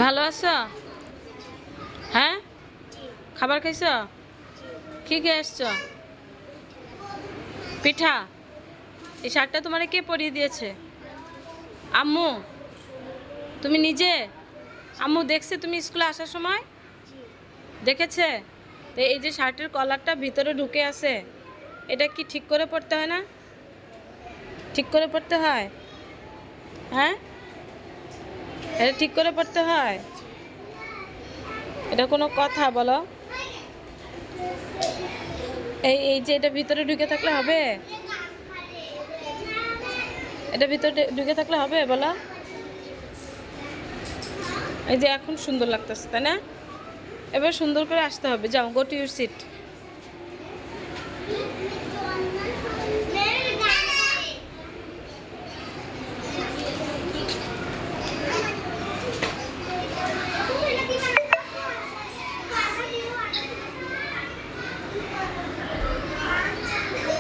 ভালো আছো? হ্যাঁ, খাবার খাইছো? কি খেয়ে আসছো? পিঠা। এই শার্টটা তোমার কে পরিয়ে দিয়েছে? আম্মু? তুমি নিজে? আম্মু দেখছে তুমি স্কুলে আসার সময়? দেখেছে? তো এই যে শার্টের কলারটা ভিতরে ঢুকে আছে, এটা কি ঠিক করে পড়তে হয় না? ঠিক করে পড়তে হয়? হ্যাঁ, এটা ঠিক করে পড়তে হয়? এটা কোনো কথা বলো? এই এই যে এটা ভিতরে ঢুকে থাকলে হবে? এটা ভিতরে ঢুকে থাকলে হবে বলো? এই যে এখন সুন্দর লাগতেছে, তাই না? এবার সুন্দর করে আসতে হবে। যাও, গো টু ইউর সিট।